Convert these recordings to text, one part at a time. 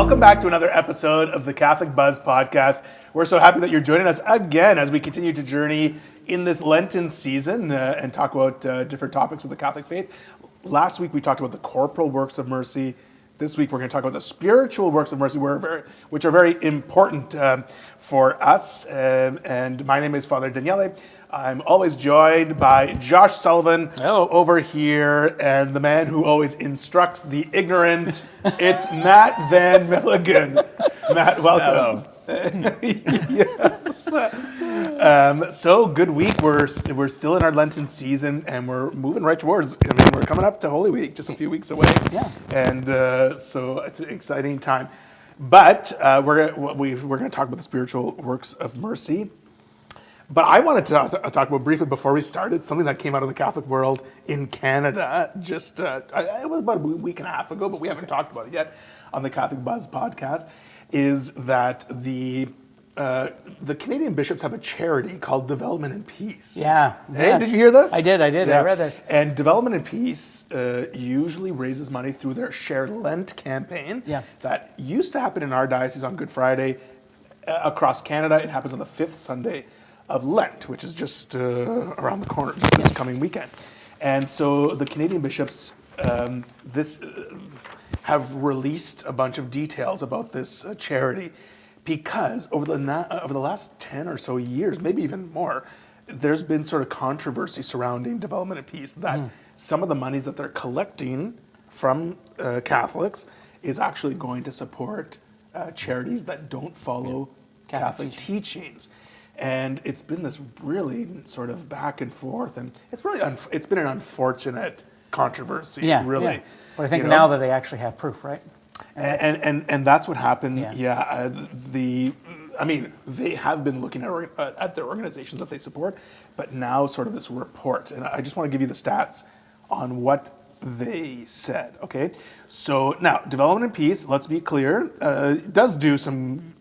Welcome back to another episode of the Catholic Buzz podcast. We're so happy that you're joining us again as we continue to journey in this Lenten season and talk about different topics of the Catholic faith. Last week we talked about the corporal works of mercy. This week we're going to talk about the spiritual works of mercy, which are very important for us. And my name is Father Daniele. I'm always joined by Josh Sullivan over here, and the man who always instructs the ignorant. It's Matt Van Milligan. Matt, welcome. Yes. So good week. We're still in our Lenten season, and we're moving right towards. We're coming up to Holy Week, just a few weeks away. Yeah. And so it's an exciting time. But we're going to talk about the spiritual works of mercy. But I wanted to talk about briefly before we started something that came out of the Catholic world in Canada. Just it was about a week and a half ago, but we haven't talked about it yet on the Catholic Buzz podcast. Is that the Canadian bishops have a charity called Development and Peace? Yeah. Hey, did you hear this? I did. Yeah. I read this. And Development and Peace usually raises money through their Share Lent campaign. Yeah. That used to happen in our diocese on Good Friday. Across Canada, it happens on the 5th Sunday of Lent, which is just around the corner, just this coming weekend. And so the Canadian bishops have released a bunch of details about this charity because over the last 10 or so years, maybe even more, there's been sort of controversy surrounding Development and Peace that some of the monies that they're collecting from Catholics is actually going to support charities that don't follow Catholic teachings. And it's been this really sort of back and forth, and it's really it's been an unfortunate controversy, really. Yeah. But I think now that they actually have proof, right? And that's what happened. Yeah. They have been looking at their organizations that they support, but now sort of this report, and I just want to give you the stats on what they said. Okay, so now Development and Peace. Let's be clear, does do some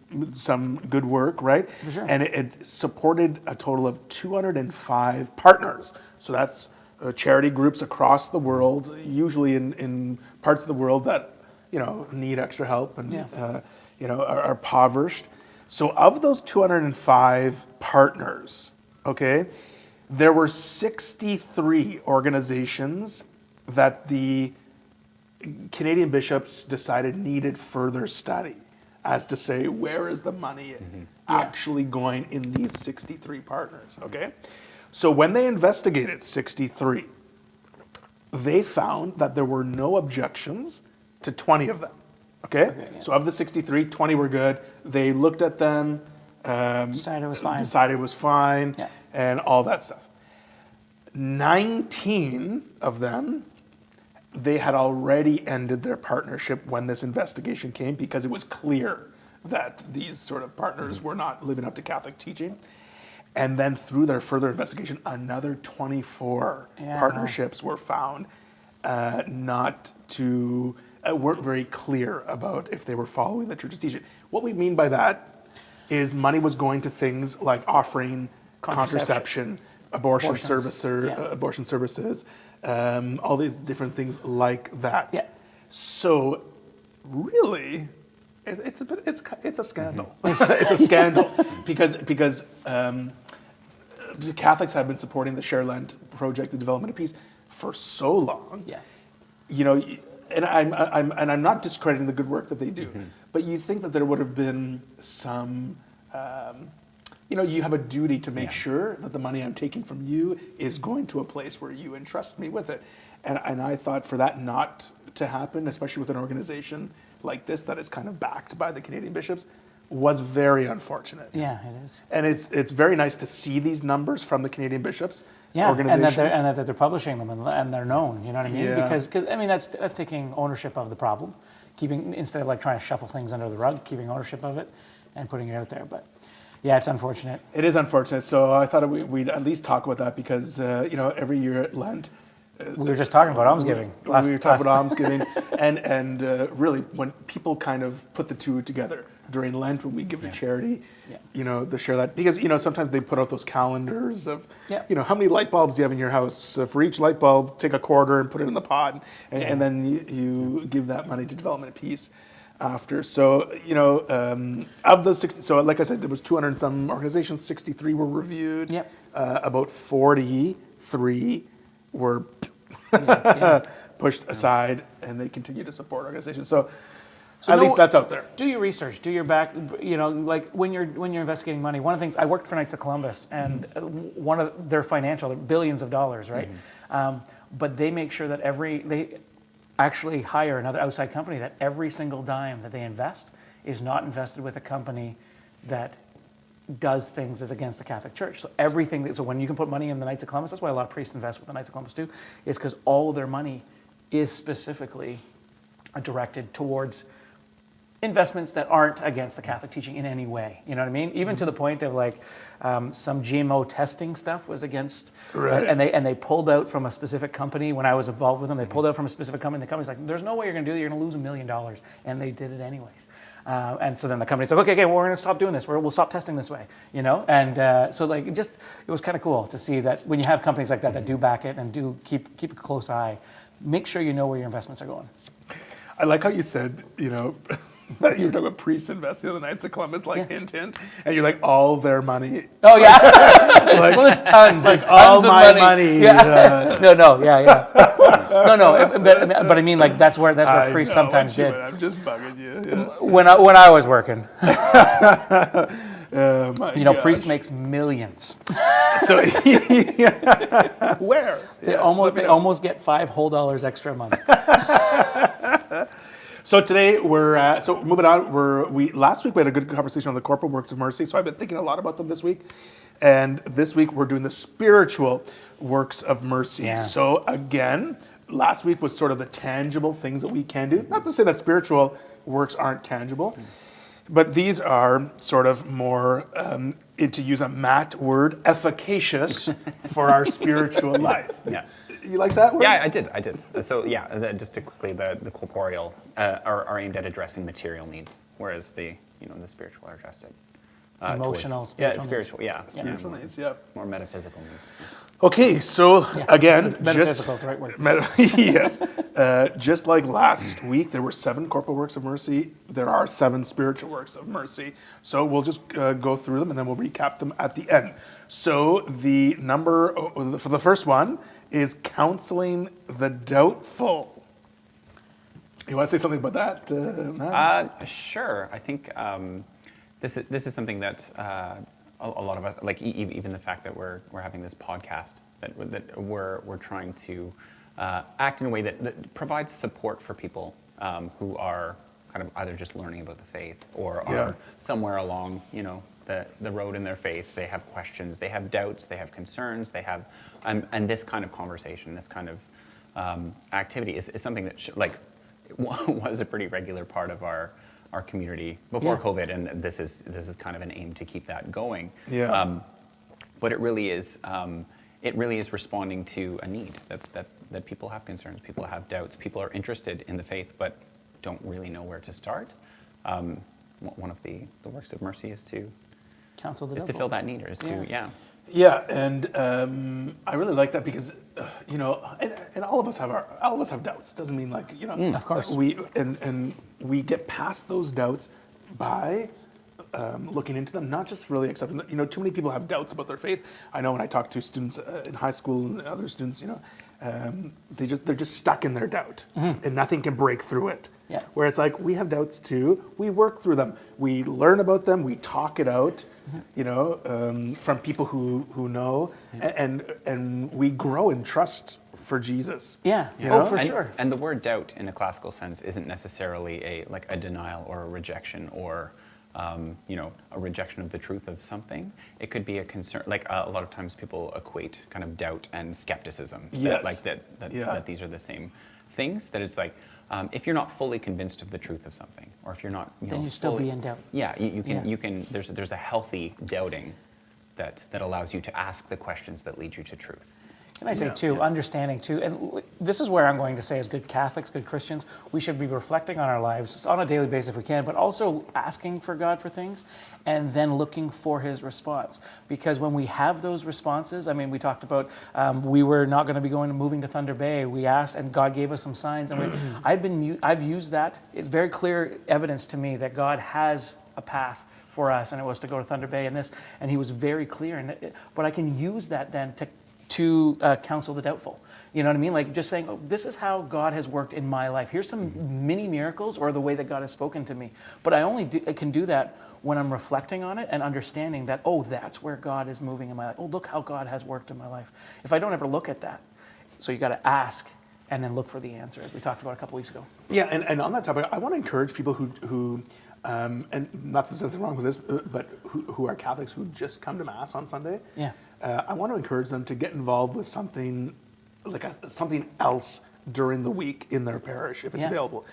good work, right? For sure. And it supported a total of 205 partners. So that's charity groups across the world, usually in parts of the world that need extra help and are impoverished. So of those 205 partners, okay, there were 63 organizations that the Canadian bishops decided needed further study as to say, where is the money actually going in these 63 partners, okay? So when they investigated 63, they found that there were no objections to 20 of them, okay? So of the 63, 20 were good. They looked at them, Decided it was fine, and all that stuff. 19 of them, they had already ended their partnership when this investigation came because it was clear that these sort of partners were not living up to Catholic teaching. And then through their further investigation, another 24 partnerships were found weren't very clear about if they were following the Church's teaching. What we mean by that is money was going to things like offering contraception, abortion services, all these different things like that. Yeah. So, really, it's a scandal. It's a scandal because the Catholics have been supporting the Share Lent project, the Development of Peace, for so long. Yeah. And I'm not discrediting the good work that they do, but you think that there would have been some. You have a duty to make sure that the money I'm taking from you is going to a place where you entrust me with it. And I thought for that not to happen, especially with an organization like this that is kind of backed by the Canadian bishops, was very unfortunate. Yeah, it is. And it's very nice to see these numbers from the Canadian bishops organization. And that they're publishing them and they're known, you know what I mean? Yeah. Because that's taking ownership of the problem, instead of like trying to shuffle things under the rug, keeping ownership of it and putting it out there. But yeah, it's unfortunate. It is unfortunate. So I thought we'd at least talk about that because, every year at Lent. We were just talking about almsgiving. We were talking about almsgiving. and really, when people kind of put the two together during Lent, when we give to charity, the Share That. Because, sometimes they put out those calendars of, how many light bulbs do you have in your house? So for each light bulb, take a quarter and put it in the pot. And then you give that money to Development and Peace. after. So, of those 60, so like I said, there was 200 and some organizations, 63 were reviewed. Yep. About 43 were Yeah. pushed aside, and they continue to support organizations. So at least that's out there. Do your research. Do your back. Like when you're investigating money. One of the things I worked for Knights of Columbus, and one of their financial, they're billions of dollars, right? But they make sure that they actually hire another outside company that every single dime that they invest is not invested with a company that does things as against the Catholic Church. So everything. So when you can put money in the Knights of Columbus, that's why a lot of priests invest with the Knights of Columbus too, is because all of their money is specifically directed towards investments that aren't against the Catholic teaching in any way. You know what I mean? Even to the point of like some GMO testing stuff was against, Right. and they pulled out from a specific company when I was involved with them. They pulled out from a specific company. The company's like, "There's no way you're going to do that. You're going to lose $1 million," and they did it anyways. And so then the company's like, "Okay, well, we're going to stop doing this. We'll stop testing this way." And so like it was kind of cool to see that when you have companies like that do back it and do keep a close eye, make sure you know where your investments are going. I like how you said, you were talking about priests investing in the Knights of Columbus, like hint, and you're like, all their money. Oh yeah. Like, Well, there's tons. like There's tons all of my money. money. Yeah. No. But I mean, like that's where priests sometimes did. I'm just bugging you. Yeah. When I was working, My priests gosh. makes millions. So where? They almost get $5 whole extra a month. So today we're moving on. Last week we had a good conversation on the corporal works of mercy. So I've been thinking a lot about them this week, and this week we're doing the spiritual works of mercy. Yeah. So again, last week was sort of the tangible things that we can do. Not to say that spiritual works aren't tangible, but these are sort of more, to use a Matt word, efficacious for our spiritual life. Yeah. You like that word? Yeah, I did. So just to quickly, the corporeal are aimed at addressing material needs, whereas the spiritual are addressed at Emotional, towards, spiritual needs. Spiritual needs, yeah. more metaphysical needs. Okay, so again, Metaphysical is the right word. Yes. Just like last week, there were 7 corporal works of mercy. There are 7 spiritual works of mercy. So we'll just go through them and then we'll recap them at the end. So the number for the first one is counseling the doubtful. You want to say something about that, Matt? Sure. I think this is something that a lot of us, like even the fact that we're having this podcast, that we're trying to act in a way that provides support for people who are kind of either just learning about the faith or are somewhere along, the road in their faith. They have questions, they have doubts, they have concerns, they have, and this kind of conversation, this kind of activity is something that was a pretty regular part of our community before COVID, and this is kind of an aim to keep that going. Yeah. But it really is responding to a need that people have concerns, people have doubts, people are interested in the faith but don't really know where to start. One of the works of mercy is to Counsel the to doubtful. fill that need, or is to Yeah, and I really like that because and all of us have doubts. Doesn't mean like of course. we get past those doubts by looking into them, not just really accepting them. Too many people have doubts about their faith. I know when I talk to students in high school and other students, they're just stuck in their doubt, and nothing can break through it. Yeah. Where it's like we have doubts too. We work through them. We learn about them. We talk it out. From people who know, and we grow in trust for Jesus. Yeah. For sure. And the word doubt in a classical sense isn't necessarily a denial or a rejection or a rejection of the truth of something. It could be a concern. Like a lot of times people equate kind of doubt and skepticism. Yes. That these are the same things. That it's like if you're not fully convinced of the truth of something, or if you're not, then you still be in doubt. Yeah, you can. There's a healthy doubting that allows you to ask the questions that lead you to truth. Can I say too, understanding too, and this is where I'm going to say, as good Catholics, good Christians, we should be reflecting on our lives on a daily basis if we can, but also asking for God for things, and then looking for His response. Because when we have those responses, I mean, we talked about we were not going to be moving to Thunder Bay. We asked, and God gave us some signs, and I've used that. It's very clear evidence to me that God has a path for us, and it was to go to Thunder Bay and He was very clear. But I can use that then to counsel the doubtful. You know what I mean? Like just saying, oh, this is how God has worked in my life. Here's some mini miracles or the way that God has spoken to me. But I can do that when I'm reflecting on it and understanding that, oh, that's where God is moving in my life. Oh, look how God has worked in my life. If I don't ever look at that, so you got to ask and then look for the answer, as we talked about a couple weeks ago. Yeah, and on that topic, I want to encourage people who and not that there's anything wrong with this, but who are Catholics who just come to Mass on Sunday. Yeah. I want to encourage them to get involved with something like something else during the week in their parish if it's available,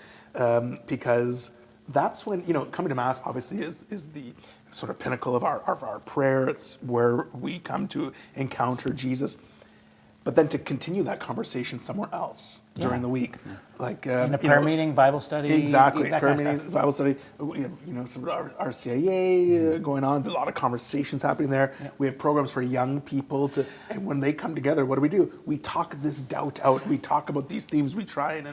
because that's when coming to Mass obviously is the sort of pinnacle of our prayer. It's where we come to encounter Jesus. But then to continue that conversation somewhere else during the week, like in a prayer meeting, Bible study, exactly, that prayer kind of meeting, Bible study. We have some of our RCIA going on. There's a lot of conversations happening there. Yeah. We have programs for young people and when they come together, what do? We talk this doubt out. We talk about these themes. We try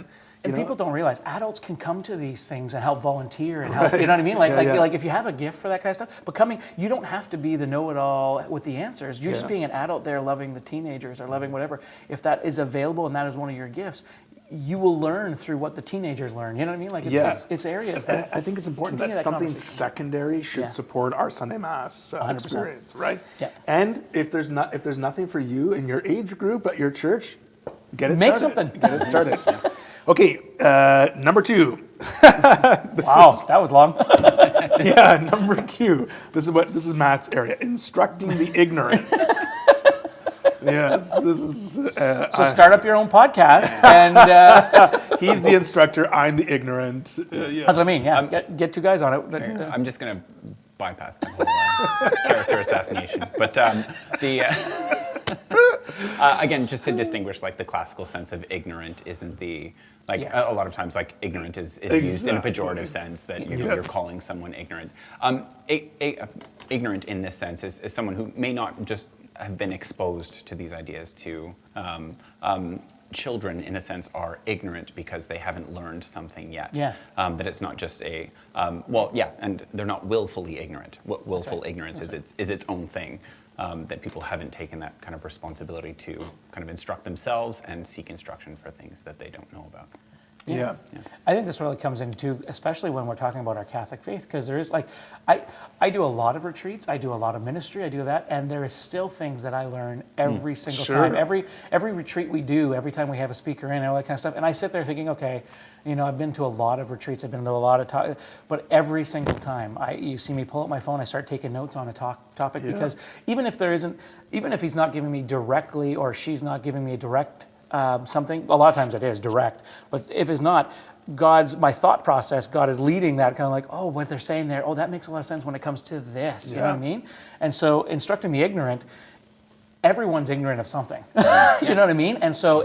and people don't realize adults can come to these things and help volunteer and help. You know what I mean? Like if you have a gift for that kind of stuff, but you don't have to be the know-it-all with the answers. You're just being an adult there, loving the teenagers or loving whatever. If that is available and that is one of your gifts, you will learn through what the teenagers learn. You know what I mean? Like it's areas that I think it's important that something secondary should support our Sunday Mass experience, right? Yeah. And if there's nothing for you in your age group at your church, get it started. Make something. Get it started. Okay, number 2. That was long. Yeah, number 2. This is Matt's area. Instructing the ignorant. Yes, this is. So start up your own podcast, and he's the instructor. I'm the ignorant. That's what I mean. Yeah, get two guys on it. I'm just going to bypass that whole character assassination, but again, just to distinguish, like the classical sense of ignorant isn't the a lot of times like ignorant is used in a pejorative sense that you're calling someone ignorant. Ignorant in this sense is someone who may not just have been exposed to these ideas. To children, in a sense, are ignorant because they haven't learned something yet. Yeah. That it's not just and they're not willfully ignorant. Willful ignorance is its own thing. That people haven't taken that kind of responsibility to kind of instruct themselves and seek instruction for things that they don't know about. Yeah. I think this really comes into, especially when we're talking about our Catholic faith, because there is I do a lot of retreats, I do a lot of ministry, I do that, and there is still things that I learn every single time. Every retreat we do, every time we have a speaker in, all that kind of stuff, and I sit there thinking, okay, I've been to a lot of retreats, I've been to a lot of talks, but every single time you see me pull up my phone, I start taking notes on a topic, because even if he's not giving me directly or she's not giving me a direct something, a lot of times it is direct, but if it's not, my thought process, God is leading that kind of like, oh, what they're saying there, oh, that makes a lot of sense when it comes to this, you know what I mean? And so instructing the ignorant, everyone's ignorant of something, you know what I mean? And so,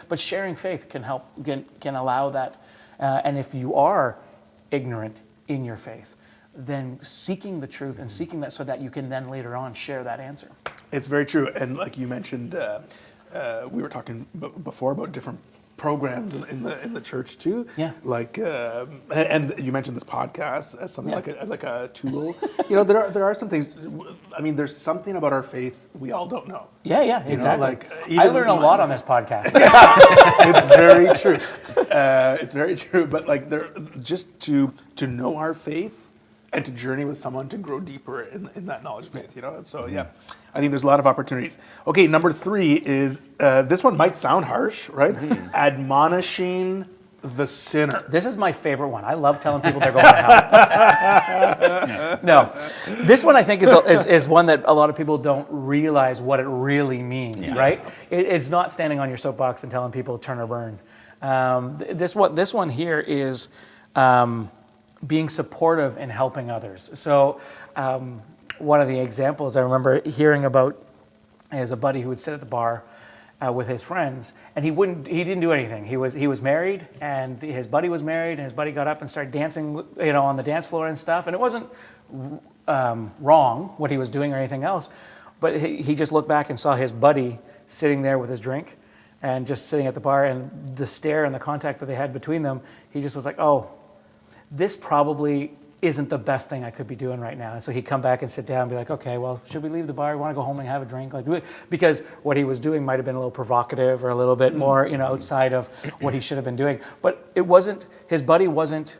but sharing faith can help, can allow that, and if you are ignorant in your faith, then seeking the truth and seeking that so that you can then later on share that answer. It's very true, and like you mentioned, we were talking before about different programs in the church too. Yeah. Like, and you mentioned this podcast as something like a tool. There are some things. I mean, there's something about our faith we all don't know. Yeah, exactly. I learn a lot on this podcast. It's very true. It's very true. But like, just to know our faith and to journey with someone to grow deeper in that knowledge of faith. And so I think there's a lot of opportunities. Okay, number 3 is, this one might sound harsh, right? Admonishing the sinner. This is my favorite one. I love telling people they're going to hell. No, this one I think is one that a lot of people don't realize what it really means, right? It's not standing on your soapbox and telling people turn or burn. This one here is being supportive and helping others. So one of the examples I remember hearing about is a buddy who would sit at the bar with his friends, and he didn't do anything. He was married, and his buddy was married, and his buddy got up and started dancing, on the dance floor and stuff. And it wasn't wrong what he was doing or anything else, but he just looked back and saw his buddy sitting there with his drink, and just sitting at the bar, and the stare and the contact that they had between them. He just was like, "Oh, this probably isn't the best thing I could be doing right now." And so he'd come back and sit down and be like, "Okay, well, should we leave the bar? We want to go home and have a drink?" Because what he was doing might have been a little provocative or a little bit more, outside of what he should have been doing. But his buddy wasn't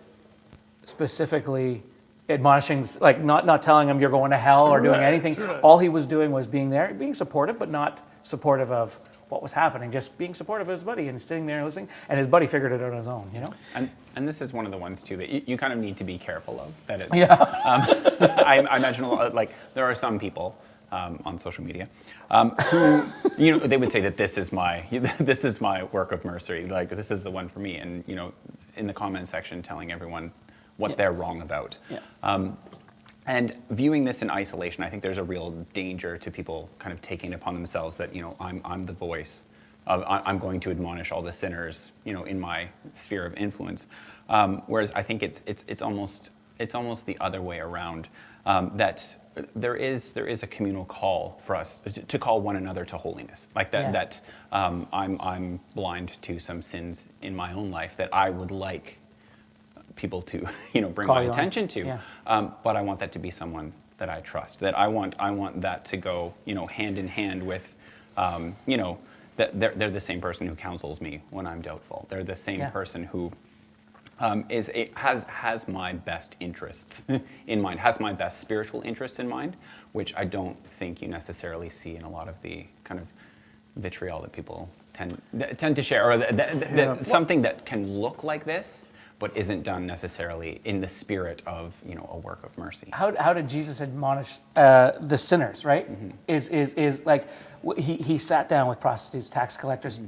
specifically admonishing, like not telling him you're going to hell or doing anything. Right. All he was doing was being there, being supportive, but not supportive of what was happening, just being supportive of his buddy and sitting there and listening. And his buddy figured it out on his own, And this is one of the ones too that you kind of need to be careful of. That it's, yeah. I imagine a lot, like there are some people on social media who they would say that this is my work of mercy, like this is the one for me, and in the comment section telling everyone what they're wrong about. Yeah. And viewing this in isolation, I think there's a real danger to people kind of taking it upon themselves that I'm the voice. I'm going to admonish all the sinners, in my sphere of influence. Whereas I think it's almost the other way around. That there is a communal call for us to call one another to holiness, like that. Yeah. That I'm blind to some sins in my own life that I would like people to bring my attention to. Yeah. But I want that to be someone that I trust. That I want that to go hand in hand with that they're the same person who counsels me when I'm doubtful. They're the same person who has my best interests in mind, has my best spiritual interests in mind, which I don't think you necessarily see in a lot of the kind of vitriol that people tend to share, or something that can look like this but isn't done necessarily in the spirit of a work of mercy. How did Jesus admonish the sinners? Right? Mm-hmm. Is like he sat down with prostitutes, tax collectors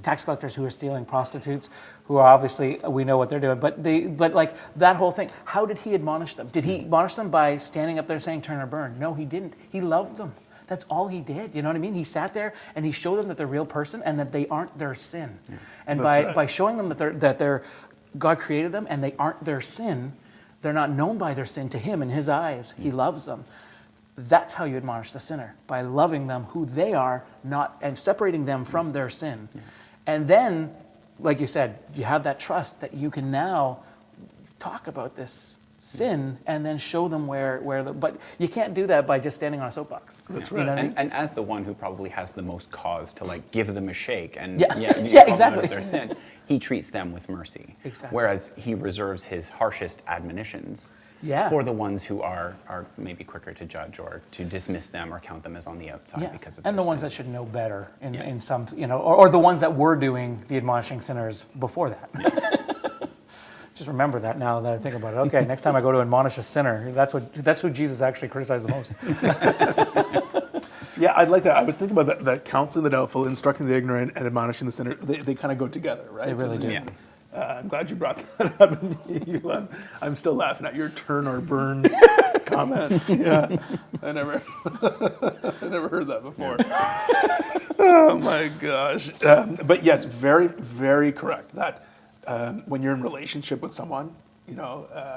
who are stealing, prostitutes who are obviously, we know what they're doing, but like that whole thing. How did he admonish them? Did he admonish them by standing up there saying turn or burn? No, he didn't. He loved them. That's all he did. You know what I mean? He sat there and he showed them that they're a real person and that they aren't their sin. Yeah. And by showing them that they're God created them and they aren't their sin, they're not known by their sin to him in his eyes. He loves them. That's how you admonish the sinner, by loving them who they are, and separating them from their sin. Yeah. And then, like you said, you have that trust that you can now talk about this sin and then show them but you can't do that by just standing on a soapbox. That's right. You know what I mean? And as the one who probably has the most cause to like give them a shake and exactly. their sin, he treats them with mercy. Exactly. Whereas he reserves his harshest admonitions for the ones who are maybe quicker to judge or to dismiss them or count them as on the outside because of and the sin. ones that should know better in some, or the ones that were doing the admonishing sinners before that. Yeah. Just remember that now that I think about it. Okay, next time I go to admonish a sinner, that's who Jesus actually criticized the most. Yeah, I'd like that. I was thinking about that counseling the doubtful, instructing the ignorant, and admonishing the sinner. They kind of go together, right? They really do. Yeah. I'm glad you brought that up. I'm still laughing at your turn or burn comment. Yeah, I never heard that before. Oh my gosh! But yes, very, very correct. That when you're in relationship with someone,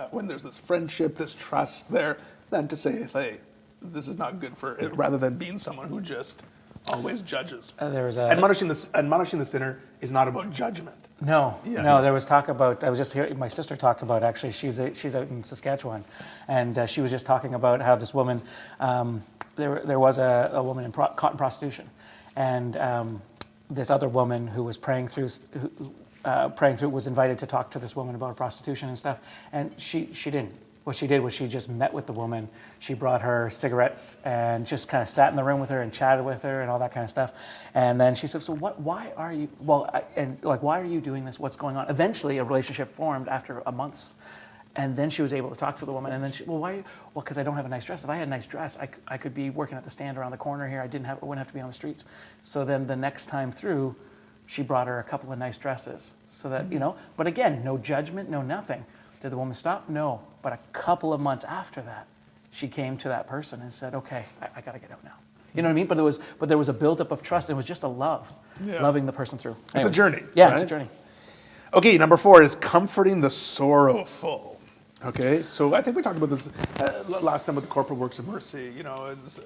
when there's this friendship, this trust there, then to say, hey, this is not good for it, rather than being someone who just always judges. Admonishing the sinner is not about judgment. No, Yes. no. There was talk about. I was just hearing my sister talk about. Actually, she's out in Saskatchewan, and she was just talking about how this woman. There was a woman caught in prostitution, and this other woman who was praying through was invited to talk to this woman about prostitution and stuff, and she didn't. What she did was she just met with the woman. She brought her cigarettes and just kind of sat in the room with her and chatted with her and all that kind of stuff. And then she said, "So why are you? Why are you doing this? What's going on?" Eventually, a relationship formed after a month, and then she was able to talk to the woman. And then why? Well, because I don't have a nice dress. If I had a nice dress, I could be working at the stand around the corner here. I wouldn't have to be on the streets. So then the next time through, she brought her a couple of nice dresses, so that But again, no judgment, no nothing. Did the woman stop? No. But a couple of months after that, she came to that person and said, "Okay, I got to get out now." You know what I mean? But there was a buildup of trust. It was just a love, loving the person through. It's a journey. Yeah, right? it's a journey. Okay, number 4 is comforting the sorrowful. Okay, so I think we talked about this last time with the Corporal Works of Mercy. You know, it's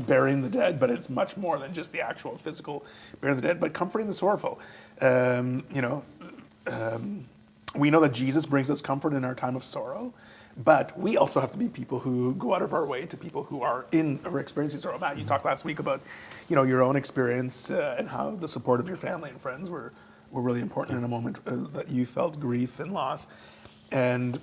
burying the dead, but it's much more than just the actual physical burying the dead, but comforting the sorrowful. We know that Jesus brings us comfort in our time of sorrow, but we also have to be people who go out of our way to people who are in or experiencing sorrow. Matt, you talked last week about, your own experience and how the support of your family and friends were really important in a moment that you felt grief and loss. And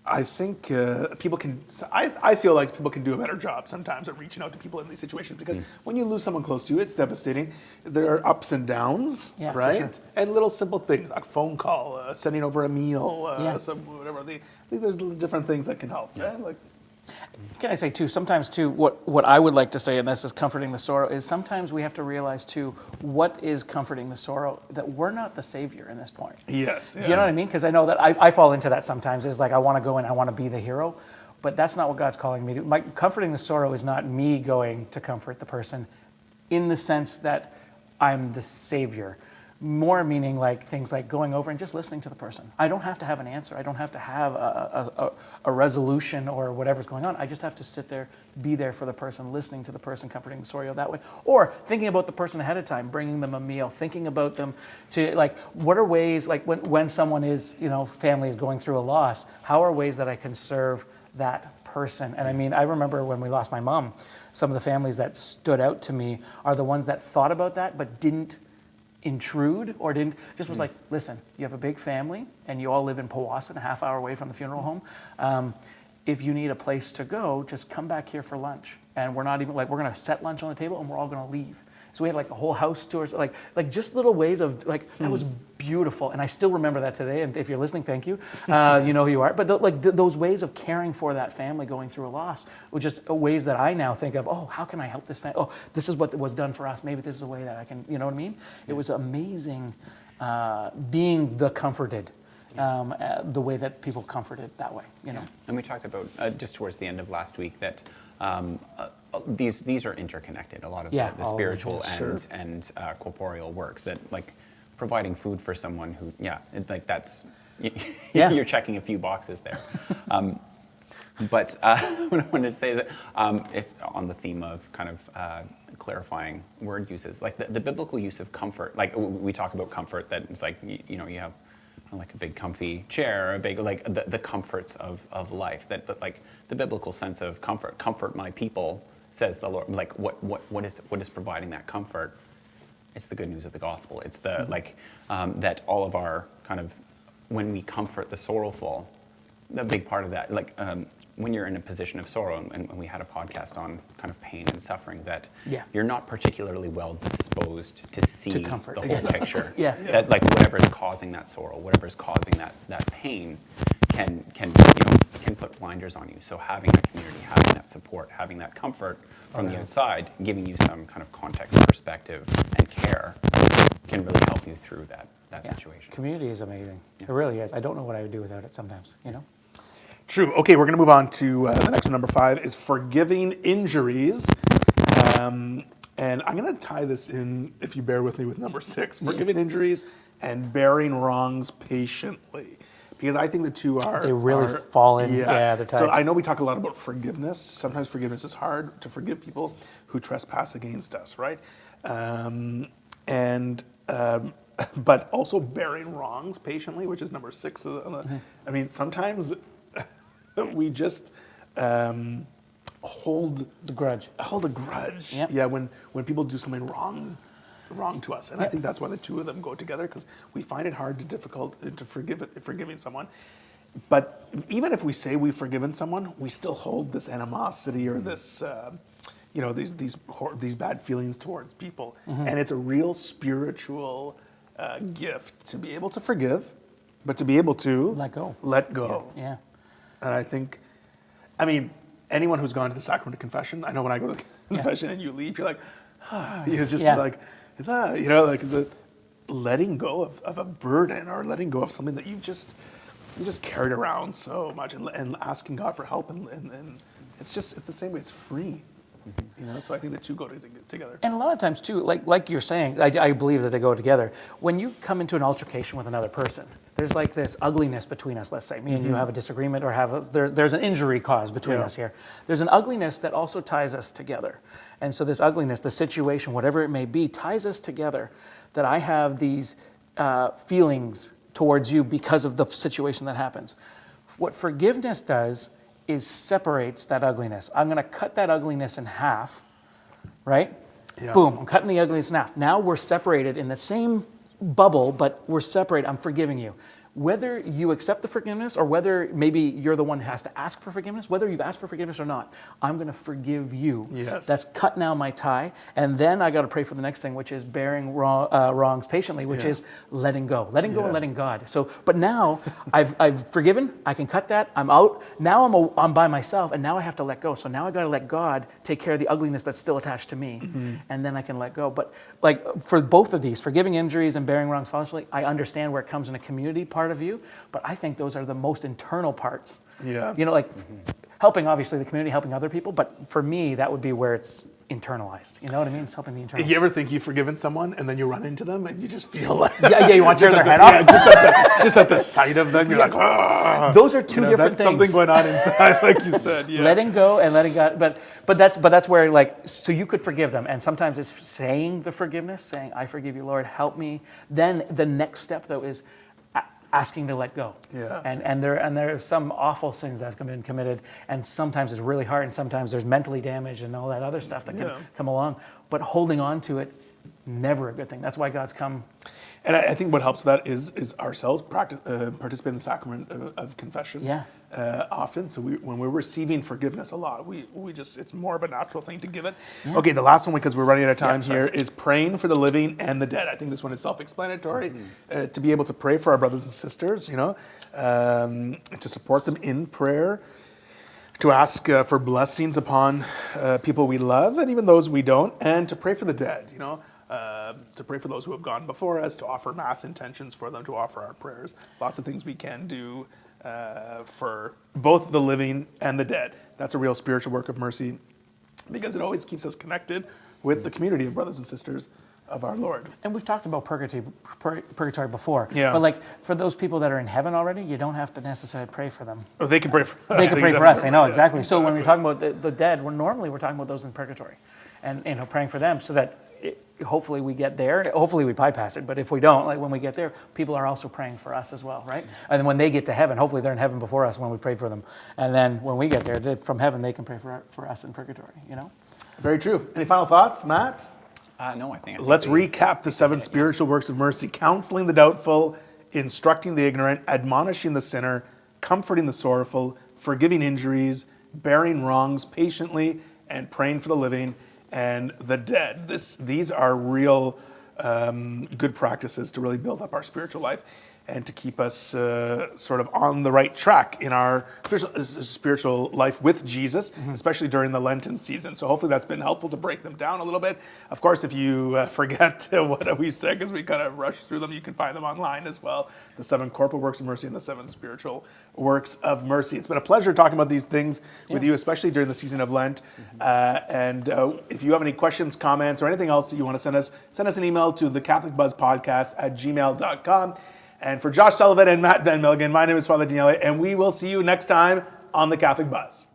I think people can, I feel like people can do a better job sometimes at reaching out to people in these situations, because when you lose someone close to you, it's devastating. There are ups and downs, Yeah, for right? sure. And little simple things, like a phone call, sending over a meal, whatever. I think there's different things that can help. Right? Like, Can I say too, sometimes too, what I would like to say, and this is comforting the sorrow, is sometimes we have to realize too, what is comforting the sorrow, that we're not the savior in this point. yes. Do you know what I mean? Because I know that I fall into that sometimes, is like I want to go and I want to be the hero, but that's not what God's calling me to. Comforting the sorrow is not me going to comfort the person in the sense that I'm the savior. More meaning like things like going over and just listening to the person. I don't have to have an answer. I don't have to have a resolution or whatever's going on. I just have to sit there, be there for the person, listening to the person, comforting the sorrow that way. Or thinking about the person ahead of time, bringing them a meal, thinking about them to, like, what are ways, like when someone is, family is going through a loss, how are ways that I can serve that person? And I mean, I remember when we lost my mom, some of the families that stood out to me are the ones that thought about that but didn't intrude or just was like, listen, you have a big family and you all live in Powassan, a half hour away from the funeral home. If you need a place to go, just come back here for lunch. And we're not even we're going to set lunch on the table and we're all going to leave. So we had like a whole house tours, like just little ways of that was beautiful. And I still remember that today. And if you're listening, thank you. You know who you are. But those ways of caring for that family going through a loss were just ways that I now think of, how can I help this family? Oh, this is what was done for us. Maybe this is a way that I can, you know what I mean? It was amazing being the comforted. The way that people comforted that way, And we talked about just towards the end of last week that these are interconnected. A lot of the spiritual and corporeal works, that like providing food for someone who, that's you're checking a few boxes there. But what I wanted to say is that if on the theme of kind of clarifying word uses, like the biblical use of comfort, like we talk about comfort, that it's like you have like a big comfy chair, a big the comforts of life. But like the biblical sense of comfort my people, says the Lord. Like what is providing that comfort? It's the good news of the gospel. It's the that all of our kind of, when we comfort the sorrowful, the big part of that, when you're in a position of sorrow, and we had a podcast on kind of pain and suffering, that you're not particularly well disposed to see the whole picture. That whatever is causing that sorrow, whatever is causing that pain, can put blinders on you. So having that community, having that support, having that comfort from the outside, giving you some kind of context, perspective, and care, can really help you through that situation. Community is amazing. It really is. I don't know what I would do without it sometimes, True. Okay, we're going to move on to the next one. Number 5 is forgiving injuries. And I'm going to tie this in, if you bear with me, with number 6, forgiving injuries and bearing wrongs patiently. Because I think the two they really fall in. Yeah, they're tied. So I know we talk a lot about forgiveness. Sometimes forgiveness is hard to forgive people who trespass against us, right? But also bearing wrongs patiently, which is number 6. I mean, sometimes we just hold a grudge. Yep. Yeah, when people do something wrong to us, and I think that's why the two of them go together, because we find it difficult to forgiving someone. But even if we say we've forgiven someone, we still hold this animosity or this, these bad feelings towards people, and it's a real spiritual gift to be able to forgive, but to be able to let go. Yeah. And I think, anyone who's gone to the sacrament of confession, I know when I go to the confession and you leave, you're like, it's just is it letting go of a burden, or letting go of something that you just carried around so much, and asking God for help, and it's the same way. It's free. So I think the two go together. And a lot of times too, like you're saying, I believe that they go together. When you come into an altercation with another person, there's like this ugliness between us. Let's say me and you have a disagreement, or there's an injury caused between us here. There's an ugliness that also ties us together. And so this ugliness, the situation, whatever it may be, ties us together. That I have these feelings towards you because of the situation that happens. What forgiveness does is separates that ugliness. I'm going to cut that ugliness in half, right? Yeah. Boom, I'm cutting the ugliness in half. Now we're separated in the same bubble, but we're separated. I'm forgiving you. Whether you accept the forgiveness or whether maybe you're the one who has to ask for forgiveness, whether you've asked for forgiveness or not, I'm going to forgive you. Yes. That's cut now my tie. And then I got to pray for the next thing, which is bearing wrongs patiently, which is letting go and letting God. So, but now I've forgiven, I can cut that, I'm out. Now I'm by myself, and now I have to let go. So now I got to let God take care of the ugliness that's still attached to me, and then I can let go. But like for both of these, forgiving injuries and bearing wrongs falsely, I understand where it comes in a community part of you, but I think those are the most internal parts. Yeah. Helping obviously the community, helping other people, but for me that would be where it's internalized. You know what I mean? It's helping the internal. You ever think you've forgiven someone and then you run into them and you just feel like you want to tear their head off? Yeah, just at the sight of them, you're like, ah. Those are two different that's things. Something going on inside, like you said. Yeah. Letting go and letting God, but that's where so you could forgive them, and sometimes it's saying the forgiveness, saying I forgive you, Lord, help me. Then the next step though is asking to let go. Yeah. And there are some awful sins that have been committed, and sometimes it's really hard, and sometimes there's mentally damage and all that other stuff that can come along. But holding on to it, never a good thing. That's why God's come. And I think what helps with that is ourselves participate in the sacrament of confession. Yeah. Often, so when we're receiving forgiveness a lot, we just, it's more of a natural thing to give it. Yeah. Okay, the last one, because we're running out of time here, is praying for the living and the dead. I think this one is self-explanatory. To be able to pray for our brothers and sisters, to support them in prayer, to ask for blessings upon people we love and even those we don't, and to pray for the dead, to pray for those who have gone before us, to offer mass intentions for them, to offer our prayers. Lots of things we can do for both the living and the dead. That's a real spiritual work of mercy, because it always keeps us connected with the community of brothers and sisters of our Lord. And we've talked about purgatory before. Yeah. But for those people that are in heaven already, you don't have to necessarily pray for them. Oh, they can pray for They can pray for us. I know, exactly. So when we're talking about the dead, we're talking about those in purgatory, and praying for them so that hopefully we get there. Hopefully we bypass it, but if we don't, when we get there, people are also praying for us as well, right? And then when they get to heaven, hopefully they're in heaven before us when we prayed for them. And then when we get there, from heaven, they can pray for us in purgatory, Very true. Any final thoughts, Matt? No, I think Let's recap the 7 spiritual works of mercy: counseling the doubtful, instructing the ignorant, admonishing the sinner, comforting the sorrowful, forgiving injuries, bearing wrongs patiently, and praying for the living and the dead. These are real good practices to really build up our spiritual life and to keep us sort of on the right track in our spiritual life with Jesus, especially during the Lenten season. So hopefully that's been helpful to break them down a little bit. Of course, if you forget what we said, because we kind of rushed through them, you can find them online as well. The 7 corporal works of mercy and the 7 spiritual works of mercy. It's been a pleasure talking about these things with you, especially during the season of Lent. And if you have any questions, comments, or anything else that you want to send us an email to thecatholicbuzzpodcast@gmail.com. And for Josh Sullivan and Matt Van Milligan, my name is Father Daniele, and we will see you next time on The Catholic Buzz.